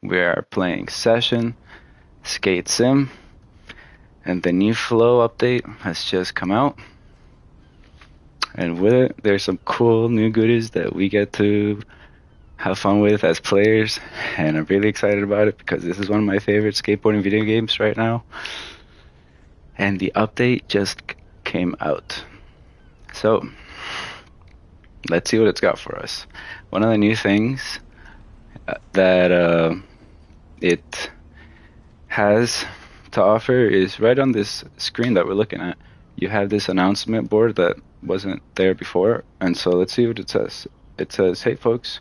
We are playing Session, Skate Sim, and the new Flow update has just come out. And with it, there's some cool new goodies that we get to have fun with as players, and I'm really excited about it because this is one of my favorite skateboarding video games right now. And the update just came out. So, let's see what it's got for us. One of the new things that it has to offer is right on this screen that we're looking at. You have this announcement board that wasn't there before, and so let's see what it says. It says, "Hey folks,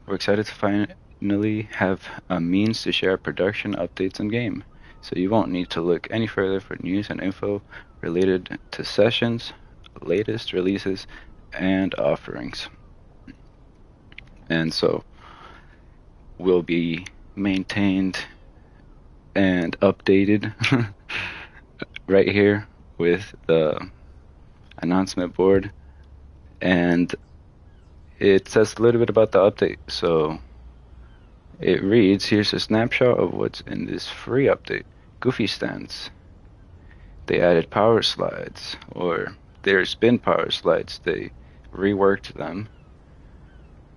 we're excited to finally have a means to share production updates in game, so you won't need to look any further for news and info related to sessions, latest releases, and offerings." And so will be maintained and updated right here with the announcement board, and it says a little bit about the update. So it reads, "Here's a snapshot of what's in this free update. Goofy stands. They added power slides, or there's been power slides. They reworked them.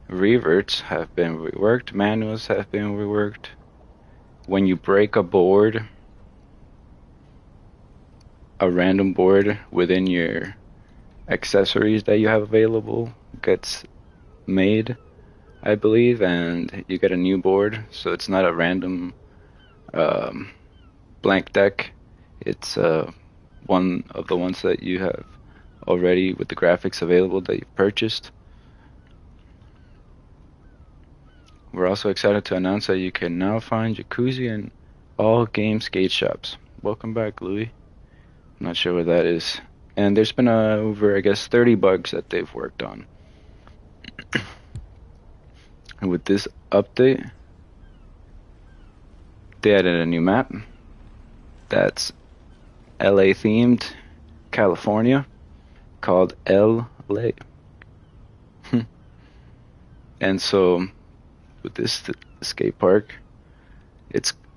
Reverts have been reworked. Manuals have been reworked. When you break a board, a random board within your accessories that you have available gets made, I believe, and you get a new board. So it's not a random blank deck. It's one of the ones that you have already with the graphics available that you've purchased." We're also excited to announce that you can now find Jacuzzi in all game skate shops. Welcome back, Louis. I'm not sure what that is. And there's been over, I guess, 30 bugs that they've worked on. And with this update, they added a new map that's LA themed, California, called LA. And so with this skate park,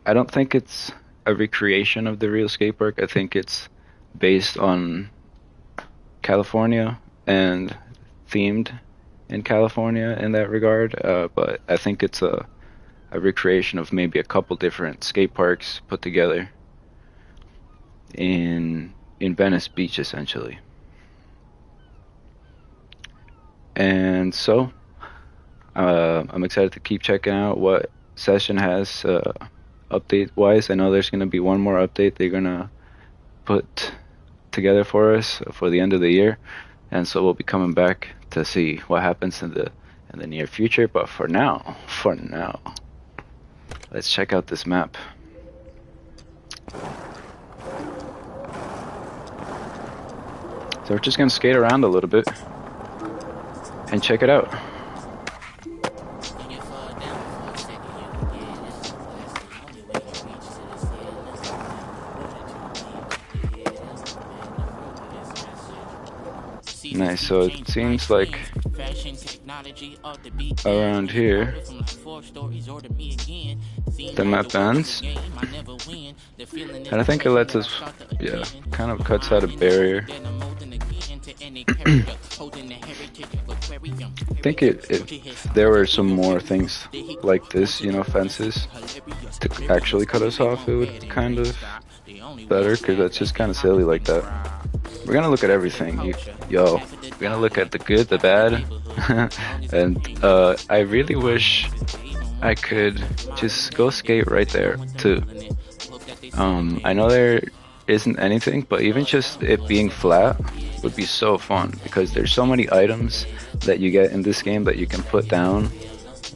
I don't think it's a recreation of the real skate park. I think it's based on California and themed in California in that regard, but I think it's a recreation of maybe a couple different skate parks put together in Venice Beach, essentially. And so I'm excited to keep checking out what Session has update wise. I know there's going to be one more update they're going to put together for us for the end of the year, and so we'll be coming back to see what happens in the near future. But for now, let's check out this map. So we're just going to skate around a little bit and check it out. Nice, so it seems like around here the map ends, and I think it lets us, yeah, kind of cuts out a barrier. I think if there were some more things like this, you know, fences to actually cut us off, it would kind of better, because that's just kind of silly like that. We're gonna look at everything, we're gonna look at the good, the bad, and I really wish I could just go skate right there too. I know there isn't anything, but even just it being flat would be so fun, because there's so many items that you get in this game that you can put down,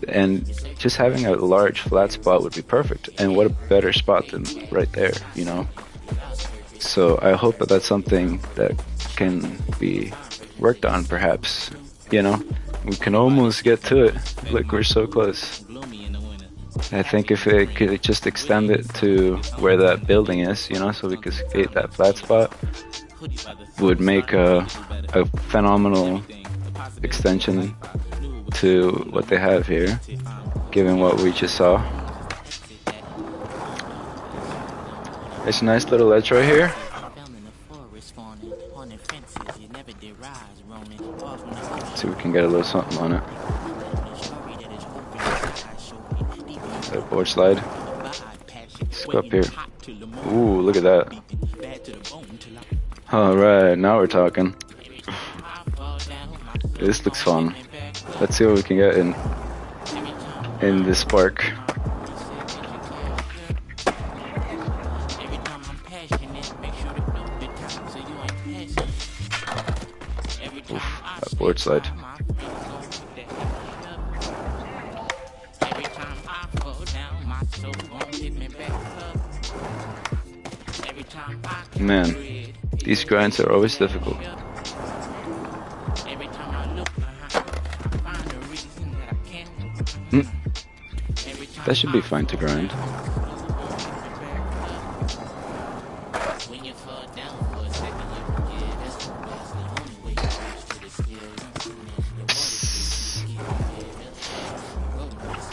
and just having a large flat spot would be perfect. And what a better spot than right there, you know? So I hope that that's something that can be worked on, perhaps. You know, we can almost get to it. Look, we're so close. I think if it could just extend it to where that building is, you know, so we could skate that flat spot, would make a phenomenal extension to what they have here, given what we just saw. It's a nice little ledge right here. Let's see if we can get a little something on it. That board slide. Let's go up here. Ooh, look at that. Alright, now we're talking. This looks fun. Let's see what we can get in this park. Oof, that board slide. Man, these grinds are always difficult. That should be fine to grind.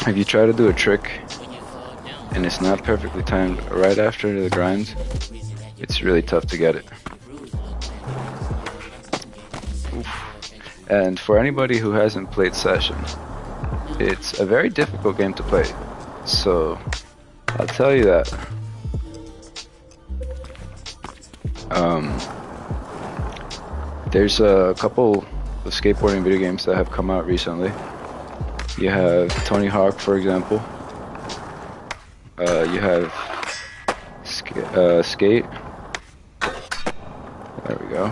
If you try to do a trick and it's not perfectly timed right after the grind, it's really tough to get it. Oof. And for anybody who hasn't played Session, it's a very difficult game to play. So I'll tell you that. There's a couple of skateboarding video games that have come out recently. You have Tony Hawk, for example. You have Skate. There we go.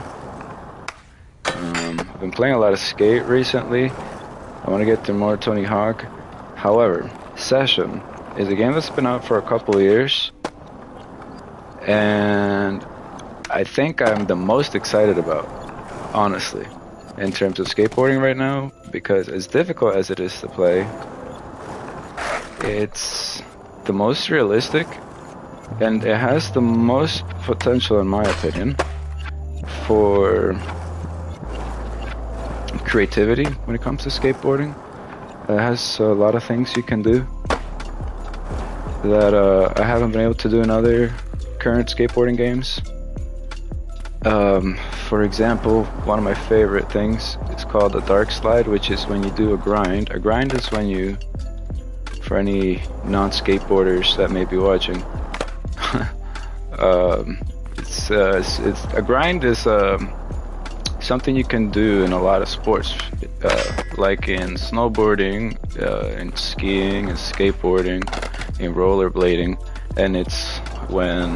I've been playing a lot of Skate recently. I want to get to more Tony Hawk. However, Session is a game that's been out for a couple of years, and I think I'm the most excited about, honestly, in terms of skateboarding right now, because as difficult as it is to play, it's the most realistic, and it has the most potential, in my opinion, for creativity when it comes to skateboarding. It has a lot of things you can do that I haven't been able to do in other current skateboarding games. For example, one of my favorite things is called a dark slide, which is when you do a grind. A grind is when you, for any non-skateboarders that may be watching, it's a grind is something you can do in a lot of sports, like in snowboarding, in skiing, in skateboarding, in rollerblading, and it's when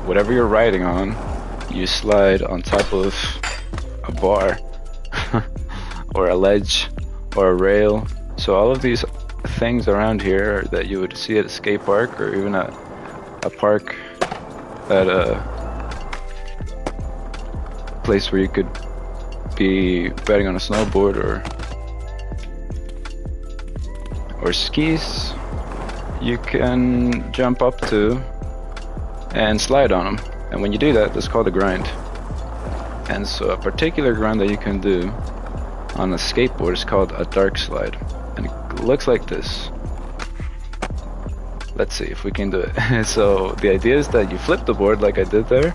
whatever you're riding on, you slide on top of a bar or a ledge or a rail. So all of these things around here that you would see at a skate park, or even at a park, at a place where you could be riding on a snowboard or skis, you can jump up to and slide on them. And when you do that, that's called a grind. And so a particular grind that you can do on a skateboard is called a dark slide. And it looks like this. Let's see if we can do it. So the idea is that you flip the board like I did there.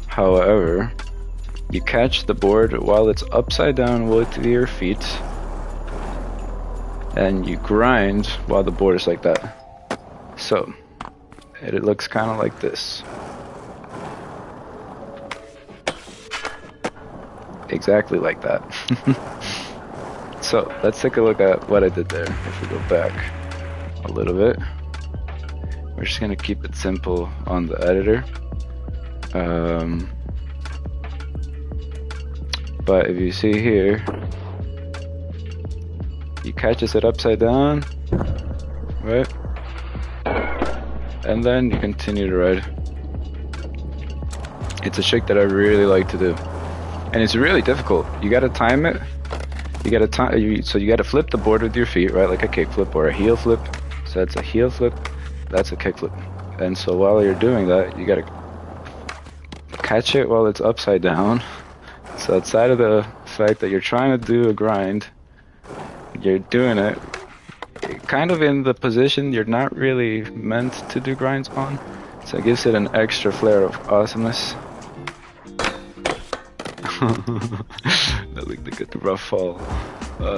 However, you catch the board while it's upside down with your feet, and you grind while the board is like that. So it looks kind of like this. Exactly like that. So let's take a look at what I did there. If we go back a little bit, we're just gonna keep it simple on the editor. But if you see here, you catches it upside down, right? And then you continue to ride. It's a trick that I really like to do. And it's really difficult. You gotta time it. You gotta so you gotta flip the board with your feet, right? Like a kick flip or a heel flip. So that's a heel flip, that's a kick flip. And so while you're doing that, you gotta catch it while it's upside down. So outside of the fact that you're trying to do a grind, you're doing it kind of in the position you're not really meant to do grinds on. So it gives it an extra flair of awesomeness. Look at the rough fall.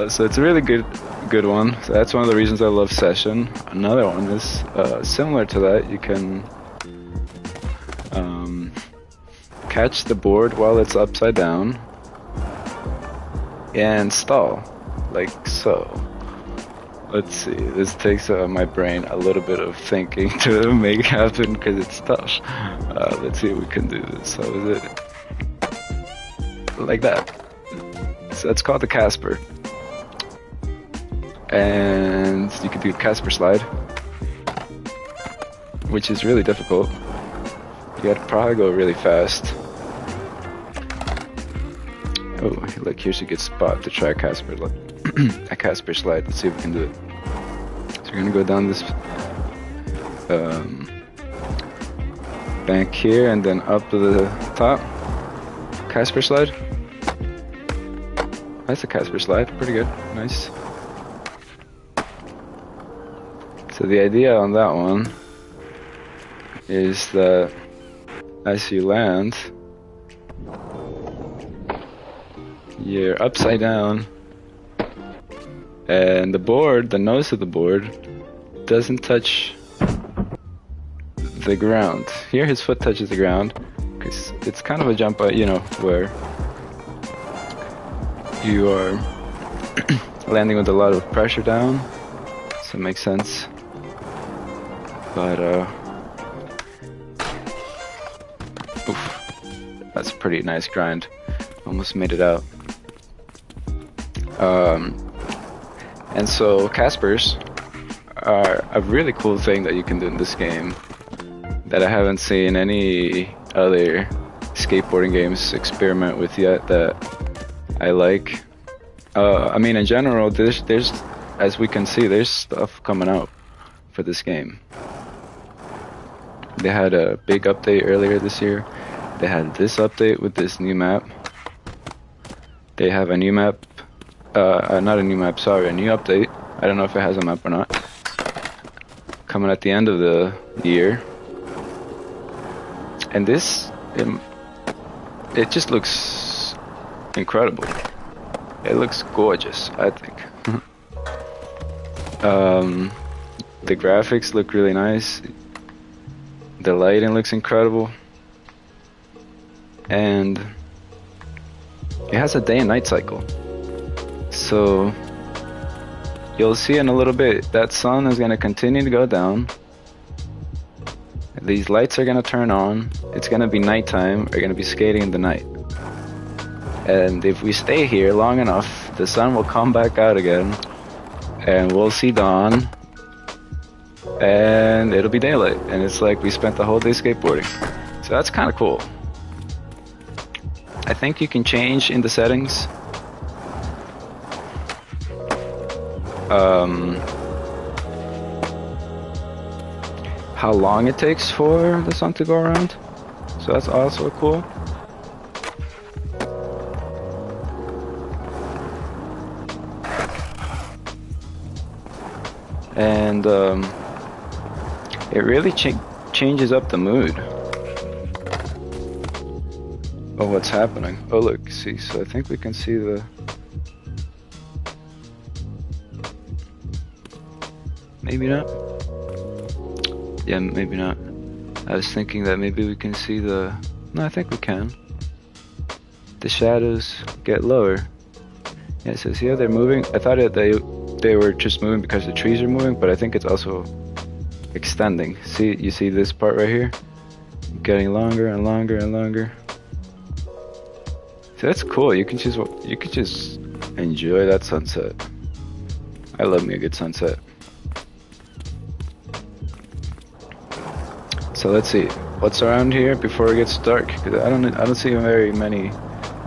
So it's a really good one. So that's one of the reasons I love Session. Another one is similar to that. You can catch the board while it's upside down and stall, like so. Let's see, this takes my brain a little bit of thinking to make happen because it's tough. Let's see if we can do this. So is it like that? So it's called the Casper. And you can do Casper slide, which is really difficult. You gotta probably go really fast. Oh, like here's a good spot to try a Casper, a Casper slide. Let's see if we can do it. So we're gonna go down this bank here and then up to the top. Casper slide. That's a Casper slide, pretty good, nice. So the idea on that one is that as you land, you're upside down and the board, the nose of the board, doesn't touch the ground. Here his foot touches the ground because it's kind of a jump, you know, where you are landing with a lot of pressure down, so it makes sense. But oof, that's a pretty nice grind. Almost made it out. And so Caspers are a really cool thing that you can do in this game that I haven't seen any other skateboarding games experiment with yet that I like. I mean, in general, there's, as we can see, there's stuff coming out for this game. They had a big update earlier this year. They had this update with this new map. They have a new map, not a new map, sorry, a new update. I don't know if it has a map or not. Coming at the end of the year. And this, it just looks incredible. It looks gorgeous, I think. The graphics look really nice. The lighting looks incredible. And it has a day and night cycle. So you'll see in a little bit that sun is going to continue to go down. These lights are going to turn on. It's going to be nighttime. We're going to be skating in the night. And if we stay here long enough, the sun will come back out again. And we'll see dawn. And it'll be daylight. And it's like we spent the whole day skateboarding. So that's kind of cool. I think you can change in the settings. How long it takes for the sun to go around. So that's also cool. And it really changes up the mood of what's happening. Oh look, see, so I think we can see the... Maybe not. Yeah, maybe not. I was thinking that maybe we can see the... No, I think we can. The shadows get lower. Yeah, it says here they're moving. I thought they were just moving because the trees are moving, but I think it's also extending. See, you see this part right here? Getting longer and longer and longer. So that's cool. You could just enjoy that sunset. I love me a good sunset. So let's see what's around here before it gets dark. Because I don't see very many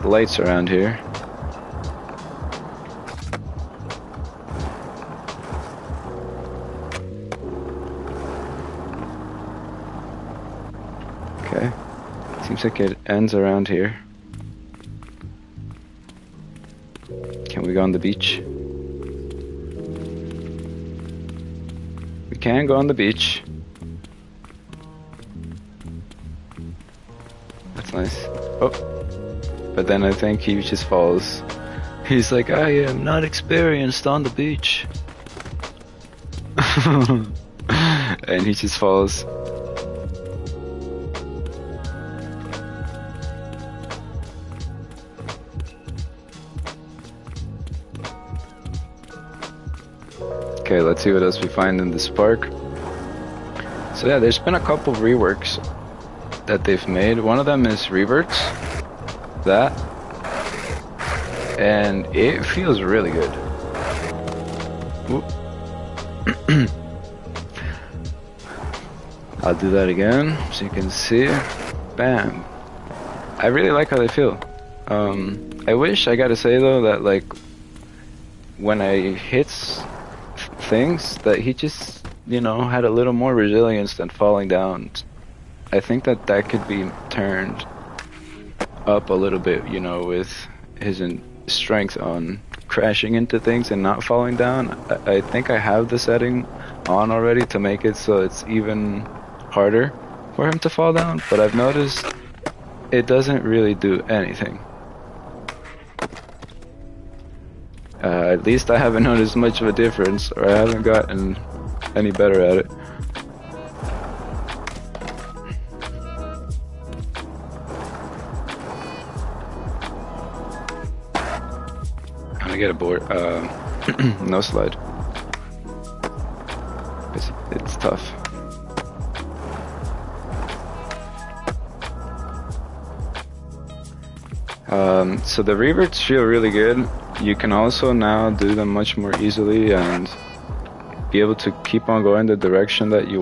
lights around here. Okay, seems like it ends around here. Can we go on the beach? We can go on the beach. That's nice. Oh, but then I think he just falls. He's like, I am not experienced on the beach. And he just falls. Okay, let's see what else we find in this park. So yeah, there's been a couple reworks that they've made. One of them is Reverts. That. And it feels really good. I'll do that again so you can see. Bam. I really like how they feel. I wish, I gotta say though, that like when I hit things, that he just, you know, had a little more resilience than falling down. I think that that could be turned up a little bit, you know, with his strength on crashing into things and not falling down. I think I have the setting on already to make it so it's even harder for him to fall down, but I've noticed it doesn't really do anything. At least I haven't noticed much of a difference, or I haven't gotten any better at it. I'm gonna get a board, no slide. It's tough. So the reverts feel really good. You can also now do them much more easily and be able to keep on going the direction that you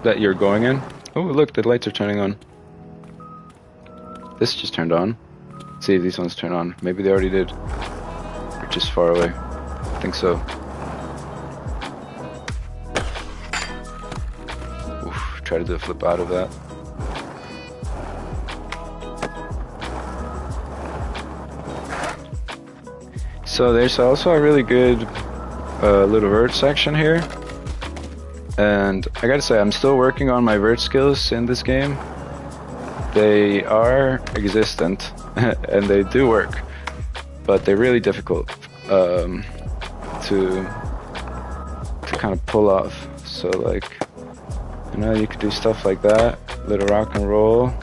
that you're going in. Oh, look, the lights are turning on. This just turned on. Let's see if these ones turn on. Maybe they already did. They're just far away. I think so. Oof, try to do a flip out of that. So there's also a really good little vert section here, and I gotta say I'm still working on my vert skills in this game. They are existent and they do work, but they're really difficult to kind of pull off. So like, you know, you could do stuff like that, little rock and roll.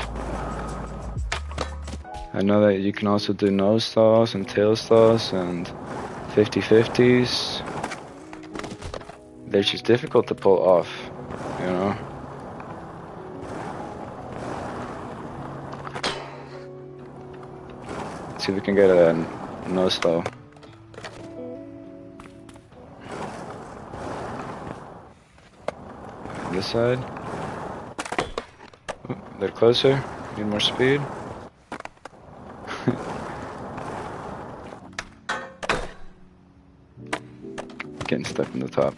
I know that you can also do nose stalls and tail stalls and 50-50s. They're just difficult to pull off, you know. Let's see if we can get a nose stall. This side. Oh, a little closer. Need more speed. Getting stuck in the top.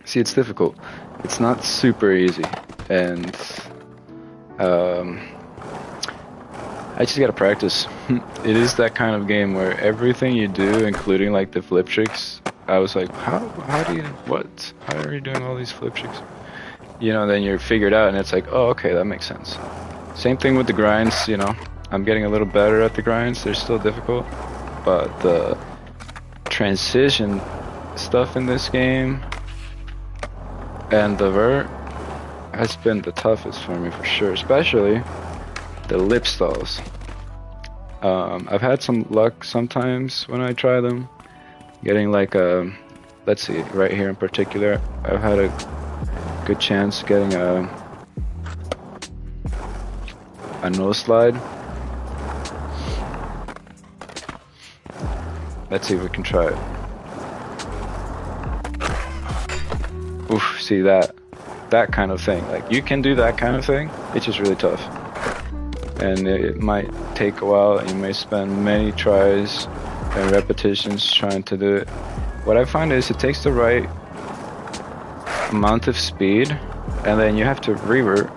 See, it's difficult. It's not super easy, and I just gotta practice. It is that kind of game where everything you do, including like the flip tricks, I was like, how do you, what? How are you doing all these flip tricks? You know, then you're figured out, and it's like, oh, okay, that makes sense. Same thing with the grinds, you know. I'm getting a little better at the grinds. They're still difficult, but the transition stuff in this game and the vert has been the toughest for me for sure, especially the lip stalls. I've had some luck sometimes when I try them, getting like a, let's see, right here in particular, I've had a good chance getting a nose slide. Let's see if we can try it. Oof, see that kind of thing. Like, you can do that kind of thing, it's just really tough. And it might take a while, you may spend many tries and repetitions trying to do it. What I find is it takes the right amount of speed, and then you have to revert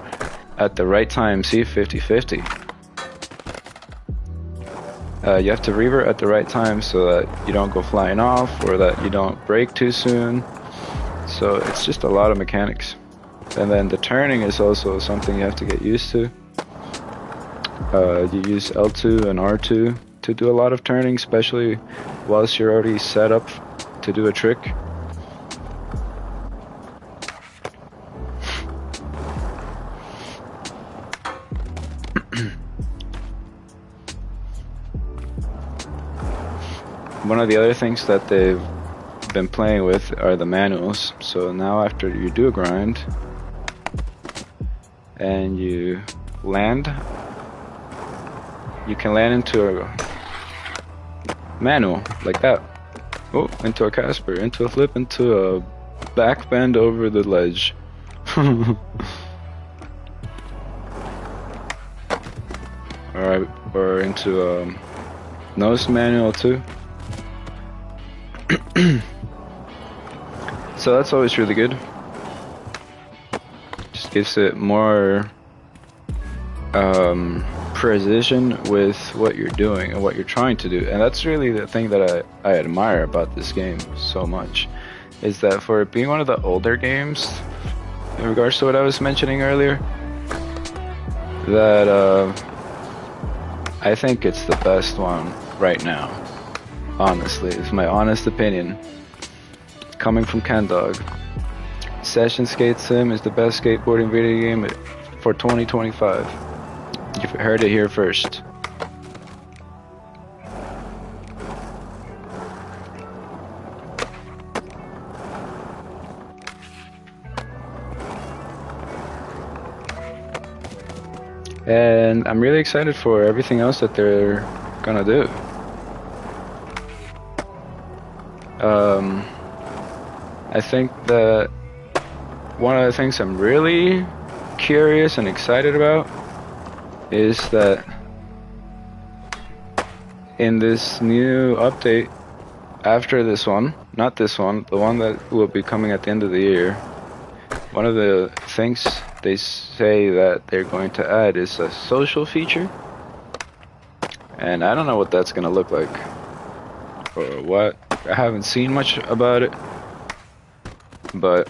at the right time. See, 50-50. You have to revert at the right time so that you don't go flying off or that you don't break too soon. So it's just a lot of mechanics. And then the turning is also something you have to get used to. You use L2 and R2 to do a lot of turning, especially whilst you're already set up to do a trick. One of the other things that they've been playing with are the manuals. So now after you do a grind and you land, you can land into a manual like that. Oh, into a Casper, into a flip, into a back bend over the ledge. Alright, or into a nose manual too. So that's always really good. Just gives it more precision with what you're doing and what you're trying to do. And that's really the thing that I admire about this game so much, is that for it being one of the older games, in regards to what I was mentioning earlier, that I think it's the best one right now. Honestly, it's my honest opinion. Coming from CanDog, Session Skate Sim is the best skateboarding video game for 2025. You've heard it here first. And I'm really excited for everything else that they're gonna do. I think that one of the things I'm really curious and excited about is that in this new update after this one, not this one, the one that will be coming at the end of the year, one of the things they say that they're going to add is a social feature. And I don't know what that's going to look like or what. I haven't seen much about it. But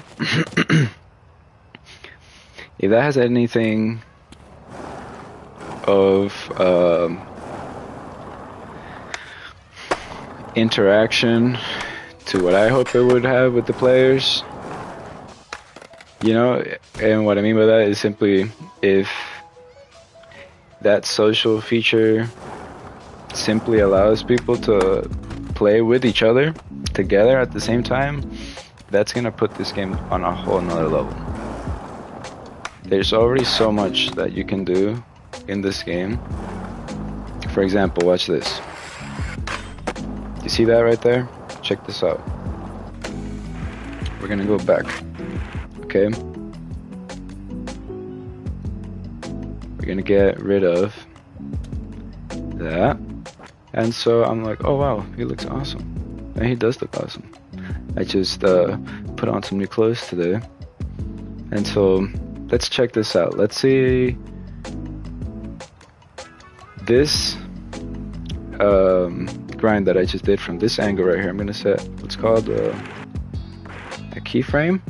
if that has anything of interaction to what I hope it would have with the players, you know, and what I mean by that is simply if that social feature simply allows people to play with each other together at the same time, that's gonna put this game on a whole nother level. There's already so much that you can do in this game. For example, watch this. You see that right there? Check this out. We're gonna go back. Okay? We're gonna get rid of that. And so I'm like, oh wow, he looks awesome. And he does look awesome. I just put on some new clothes today. And so let's check this out. Let's see this grind that I just did from this angle right here. I'm gonna set what's called a keyframe.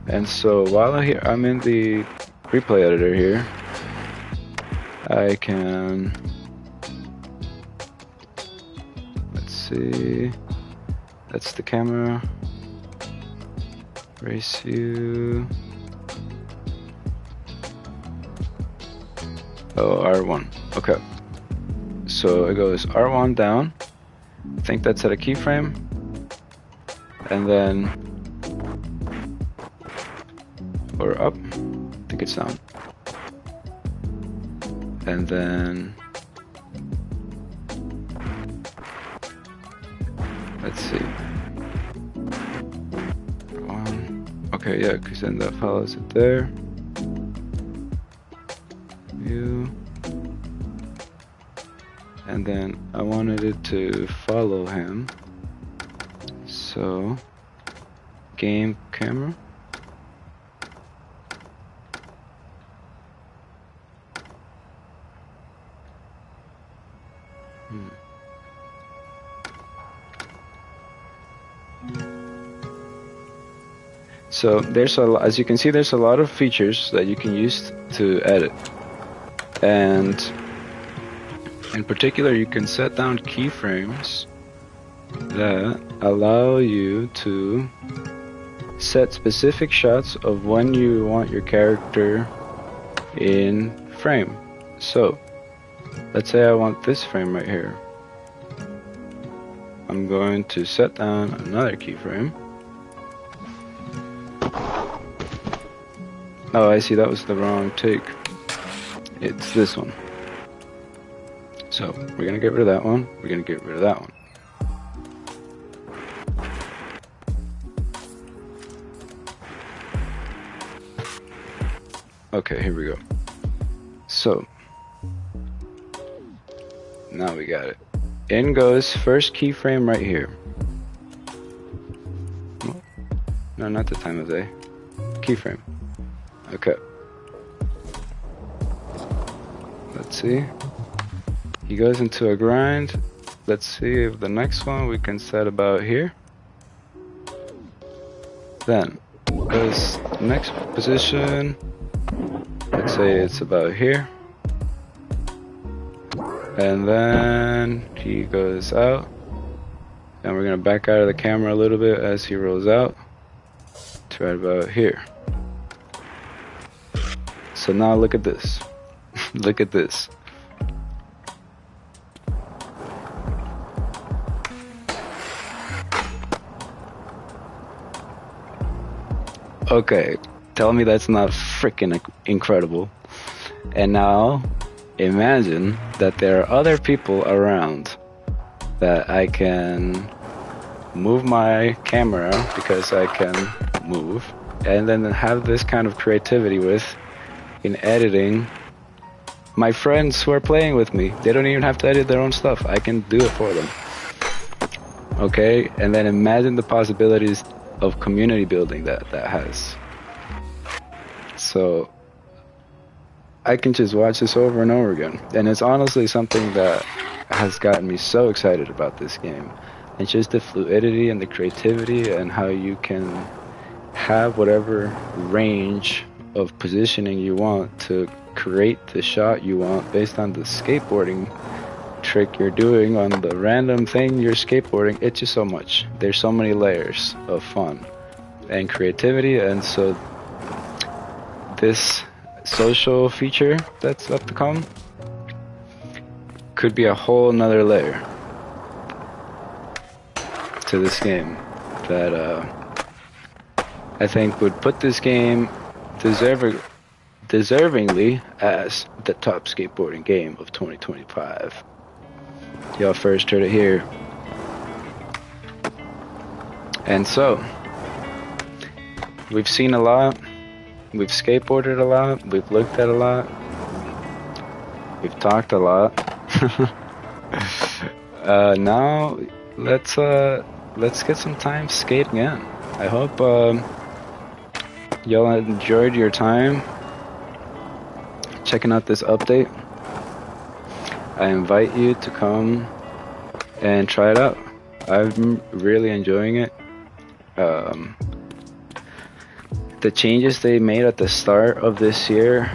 And so while I'm in the replay editor here, I can, let's see, that's the camera, race you, oh, R1, okay. So it goes R1 down, I think that's at a keyframe, and then, or up, I think it's down, and then, let's see, okay, yeah, because then that follows it there, view, and then I wanted it to follow him, so game camera, So there's as you can see, there's a lot of features that you can use to edit. And in particular, you can set down keyframes that allow you to set specific shots of when you want your character in frame. So let's say I want this frame right here. I'm going to set down another keyframe. Oh, I see, that was the wrong take. It's this one. So we're gonna get rid of that one. We're gonna get rid of that one. Okay, here we go. So now we got it. In goes first keyframe right here. No, not the time of day. Keyframe. Okay. Let's see. He goes into a grind. Let's see if the next one we can set about here. Then goes next position. Let's say it's about here. And then he goes out. And we're gonna back out of the camera a little bit as he rolls out to right about here. So now look at this. Look at this. Okay, tell me that's not freaking incredible. And now imagine that there are other people around that I can move my camera because I can move, and then have this kind of creativity with in editing. My friends who are playing with me, they don't even have to edit their own stuff. I can do it for them. Okay, and then imagine the possibilities of community building that has. So I can just watch this over and over again, and it's honestly something that has gotten me so excited about this game. It's just the fluidity and the creativity and how you can have whatever range of positioning you want to create the shot you want based on the skateboarding trick you're doing on the random thing you're skateboarding. It's just so much. There's so many layers of fun and creativity, and so this social feature that's up to come could be a whole nother layer to this game that I think would put this game deservingly as the top skateboarding game of 2025. Y'all first heard it here. And so, we've seen a lot, we've skateboarded a lot, we've looked at a lot, we've talked a lot. Now, let's get some time skating in. I hope y'all enjoyed your time checking out this update. I invite you to come and try it out. I'm really enjoying it. The changes they made at the start of this year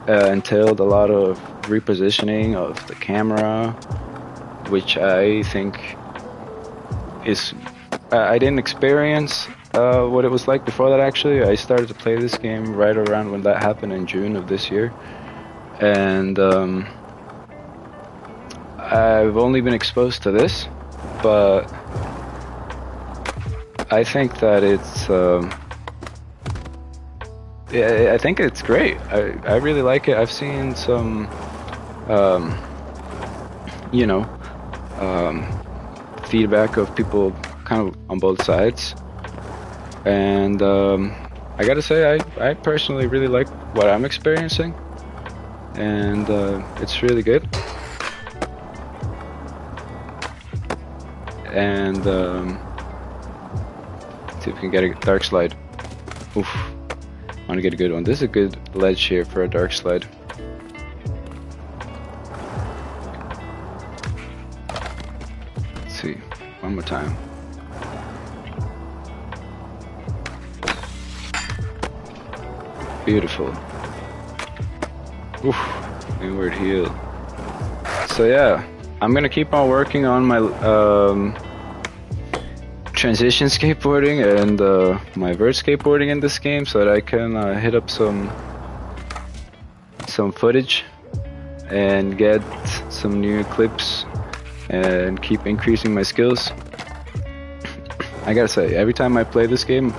entailed a lot of repositioning of the camera, which I think is I didn't experience what it was like before that. Actually, I started to play this game right around when that happened in June of this year, and I've only been exposed to this, but I think that it's I think it's great. I really like it. I've seen some feedback of people kind of on both sides, and I gotta say I personally really like what I'm experiencing, and it's really good. And see if we can get a dark slide. Oof, I want to get a good one. This is a good ledge here for a dark slide. Let's see, one more time. Beautiful. Oof, Inward heel. So yeah, I'm gonna keep on working on my transition skateboarding and my vert skateboarding in this game, so that I can hit up some footage and get some new clips and keep increasing my skills. I gotta say, every time I play this game,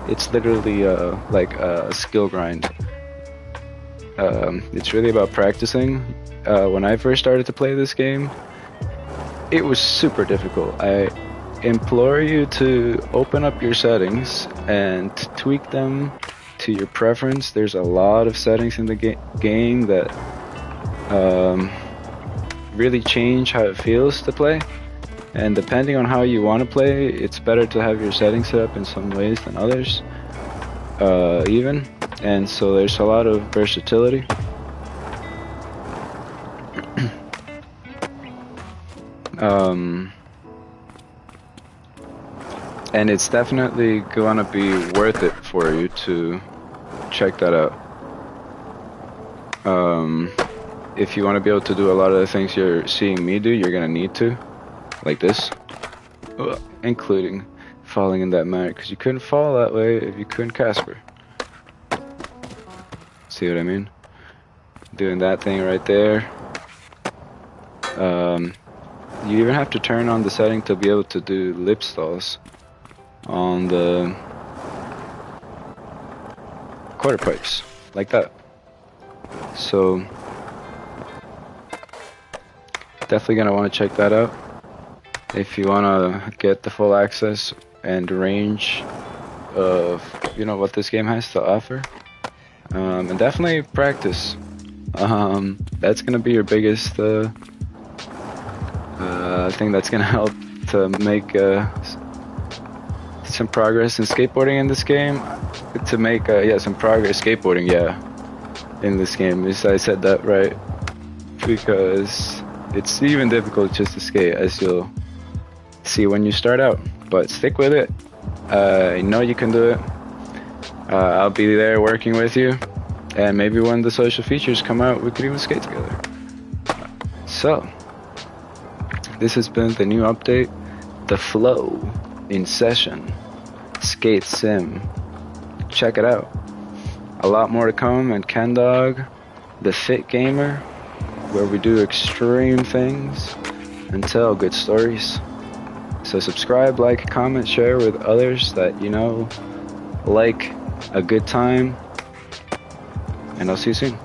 it's literally like a skill grind. It's really about practicing. When I first started to play this game, it was super difficult. I implore you to open up your settings and tweak them to your preference. There's a lot of settings in the game that really change how it feels to play, and depending on how you want to play, it's better to have your settings set up in some ways than others, even. And so there's a lot of versatility. And it's definitely gonna be worth it for you to check that out. If you want to be able to do a lot of the things you're seeing me do, you're gonna need to, like this, including falling in that manner, because you couldn't fall that way if you couldn't Casper. See what I mean? Doing that thing right there. You even have to turn on the setting to be able to do lip stalls on the quarter pipes, like that. So definitely gonna want to check that out if you want to get the full access and range of, you know, what this game has to offer. And definitely practice. That's gonna be your biggest thing that's gonna help to make some progress in skateboarding in this game. To make some progress skateboarding, in this game. I said that right, because it's even difficult just to skate, as you'll see when you start out. But stick with it. I know you can do it. I'll be there working with you, and maybe when the social features come out, we could even skate together. So this has been the new update, the Flow in Session Skate Sim. Check it out. A lot more to come, and Ken Dog, the Fit Gamer, where we do extreme things and tell good stories. So subscribe, like, comment, share with others that you know like a good time, and I'll see you soon.